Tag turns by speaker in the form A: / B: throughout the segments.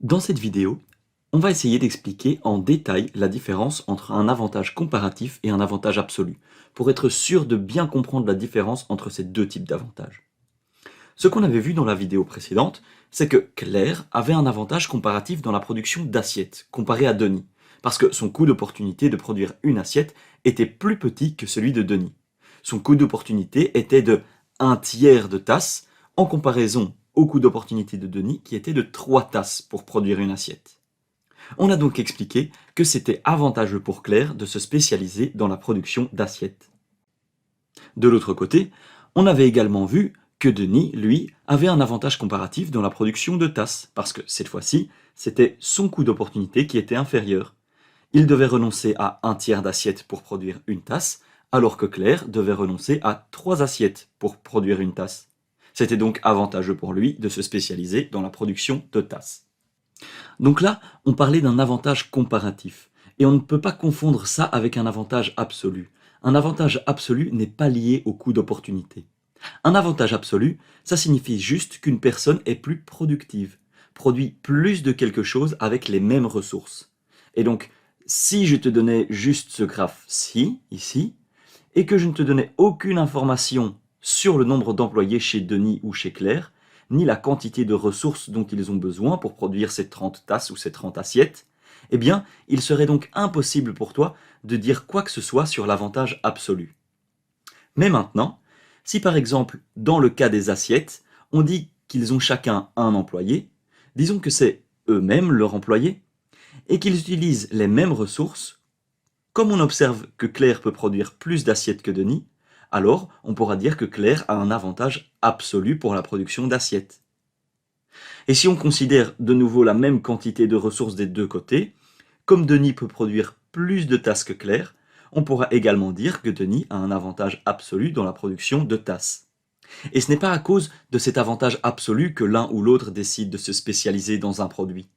A: Dans cette vidéo, on va essayer d'expliquer en détail la différence entre un avantage comparatif et un avantage absolu, pour être sûr de bien comprendre la différence entre ces deux types d'avantages. Ce qu'on avait vu dans la vidéo précédente, c'est que Claire avait un avantage comparatif dans la production d'assiettes, comparé à Denis, parce que son coût d'opportunité de produire une assiette était plus petit que celui de Denis. Son coût d'opportunité était de 1/3 de tasse, en comparaison au coût d'opportunité de Denis qui était de 3 tasses pour produire une assiette. On a donc expliqué que c'était avantageux pour Claire de se spécialiser dans la production d'assiettes. De l'autre côté, on avait également vu que Denis, lui, avait un avantage comparatif dans la production de tasses, parce que cette fois-ci, c'était son coût d'opportunité qui était inférieur. Il devait renoncer à 1/3 d'assiette pour produire une tasse, alors que Claire devait renoncer à 3 assiettes pour produire une tasse. C'était donc avantageux pour lui de se spécialiser dans la production de tasses. Donc là, on parlait d'un avantage comparatif, et on ne peut pas confondre ça avec un avantage absolu. Un avantage absolu n'est pas lié au coût d'opportunité. Un avantage absolu, ça signifie juste qu'une personne est plus productive, produit plus de quelque chose avec les mêmes ressources. Et donc, si je te donnais juste ce graphe-ci, ici, et que je ne te donnais aucune information sur le nombre d'employés chez Denis ou chez Claire, ni la quantité de ressources dont ils ont besoin pour produire ces 30 tasses ou ces 30 assiettes, eh bien, il serait donc impossible pour toi de dire quoi que ce soit sur l'avantage absolu. Mais maintenant, si par exemple, dans le cas des assiettes, on dit qu'ils ont chacun un employé, disons que c'est eux-mêmes leur employé, et qu'ils utilisent les mêmes ressources, comme on observe que Claire peut produire plus d'assiettes que Denis, alors on pourra dire que Claire a un avantage absolu pour la production d'assiettes. Et si on considère de nouveau la même quantité de ressources des deux côtés, comme Denis peut produire plus de tasses que Claire, on pourra également dire que Denis a un avantage absolu dans la production de tasses. Et ce n'est pas à cause de cet avantage absolu que l'un ou l'autre décide de se spécialiser dans un produit.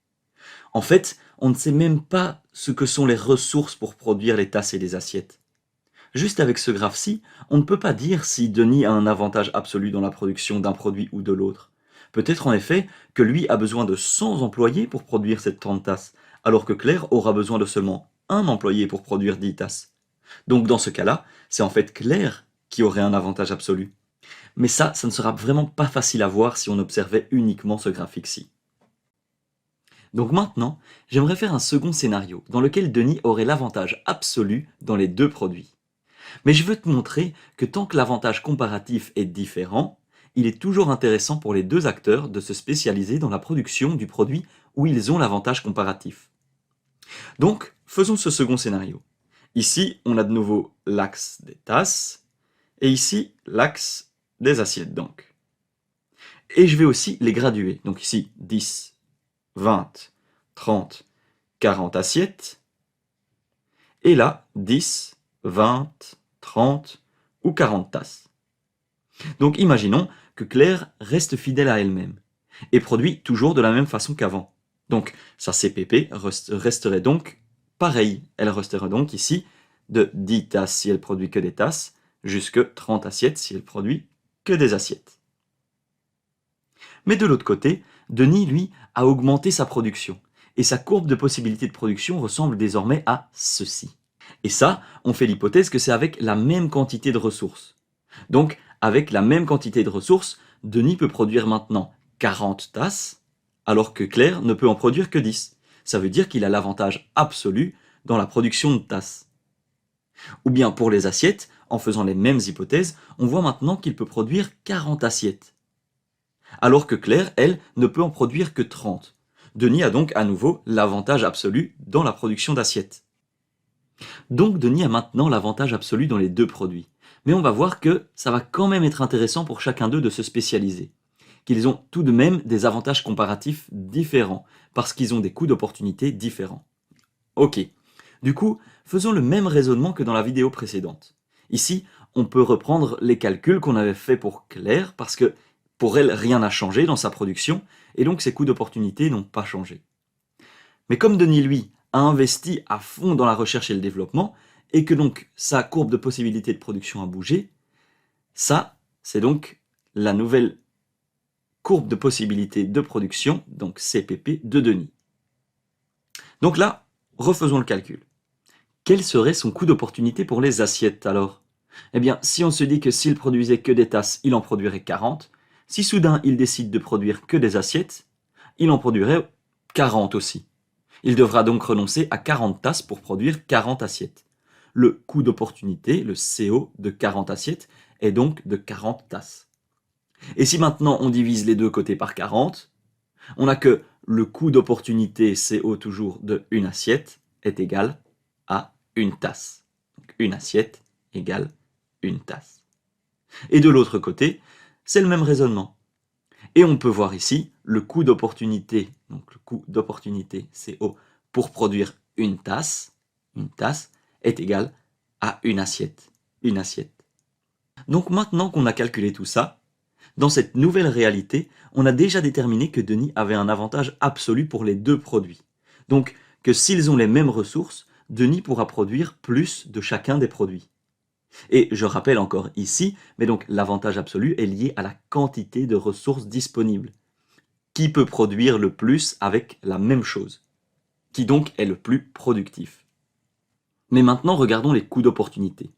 A: En fait, on ne sait même pas ce que sont les ressources pour produire les tasses et les assiettes. Juste avec ce graphe-ci, on ne peut pas dire si Denis a un avantage absolu dans la production d'un produit ou de l'autre. Peut-être en effet que lui a besoin de 100 employés pour produire cette 30 tasses, alors que Claire aura besoin de seulement un employé pour produire 10 tasses. Donc dans ce cas-là, c'est en fait Claire qui aurait un avantage absolu. Mais ça ne sera vraiment pas facile à voir si on observait uniquement ce graphique-ci. Donc maintenant, j'aimerais faire un second scénario dans lequel Denis aurait l'avantage absolu dans les deux produits. Mais je veux te montrer que tant que l'avantage comparatif est différent, il est toujours intéressant pour les deux acteurs de se spécialiser dans la production du produit où ils ont l'avantage comparatif. Donc, faisons ce second scénario. Ici, on a de nouveau l'axe des tasses, et ici, l'axe des assiettes donc. Et je vais aussi les graduer. Donc ici, 10, 20, 30, 40 assiettes. Et là, 10, 20, 30 ou 40 tasses. Donc imaginons que Claire reste fidèle à elle-même et produit toujours de la même façon qu'avant. Donc sa CPP resterait donc pareil. Elle resterait donc ici de 10 tasses si elle produit que des tasses, jusque 30 assiettes si elle produit que des assiettes. Mais de l'autre côté, Denis, lui, a augmenté sa production, et sa courbe de possibilité de production ressemble désormais à ceci. Et ça, on fait l'hypothèse que c'est avec la même quantité de ressources. Donc, avec la même quantité de ressources, Denis peut produire maintenant 40 tasses, alors que Claire ne peut en produire que 10. Ça veut dire qu'il a l'avantage absolu dans la production de tasses. Ou bien pour les assiettes, en faisant les mêmes hypothèses, on voit maintenant qu'il peut produire 40 assiettes. Alors que Claire, elle, ne peut en produire que 30. Denis a donc à nouveau l'avantage absolu dans la production d'assiettes. Donc Denis a maintenant l'avantage absolu dans les deux produits. Mais on va voir que ça va quand même être intéressant pour chacun d'eux de se spécialiser. Qu'ils ont tout de même des avantages comparatifs différents, parce qu'ils ont des coûts d'opportunité différents. Ok, du coup, faisons le même raisonnement que dans la vidéo précédente. Ici, on peut reprendre les calculs qu'on avait fait pour Claire, parce que pour elle, rien n'a changé dans sa production, et donc ses coûts d'opportunité n'ont pas changé. Mais comme Denis, lui, a investi à fond dans la recherche et le développement, et que donc sa courbe de possibilité de production a bougé, ça, c'est donc la nouvelle courbe de possibilité de production, donc CPP, de Denis. Donc là, refaisons le calcul. Quel serait son coût d'opportunité pour les assiettes alors? Eh bien, si on se dit que s'il produisait que des tasses, il en produirait 40, si soudain il décide de produire que des assiettes, il en produirait 40 aussi. Il devra donc renoncer à 40 tasses pour produire 40 assiettes. Le coût d'opportunité, le CO de 40 assiettes, est donc de 40 tasses. Et si maintenant on divise les deux côtés par 40, on a que le coût d'opportunité CO toujours de une assiette est égal à une tasse. Donc une assiette égale une tasse. Et de l'autre côté, c'est le même raisonnement. Et on peut voir ici le coût d'opportunité, donc le coût d'opportunité CO pour produire une tasse est égal à une assiette. Une assiette. Donc maintenant qu'on a calculé tout ça, dans cette nouvelle réalité, on a déjà déterminé que Denis avait un avantage absolu pour les deux produits. Donc que s'ils ont les mêmes ressources, Denis pourra produire plus de chacun des produits. Et je rappelle encore ici, mais donc l'avantage absolu est lié à la quantité de ressources disponibles. Qui peut produire le plus avec la même chose? Qui donc est le plus productif? Mais maintenant regardons les coûts d'opportunité.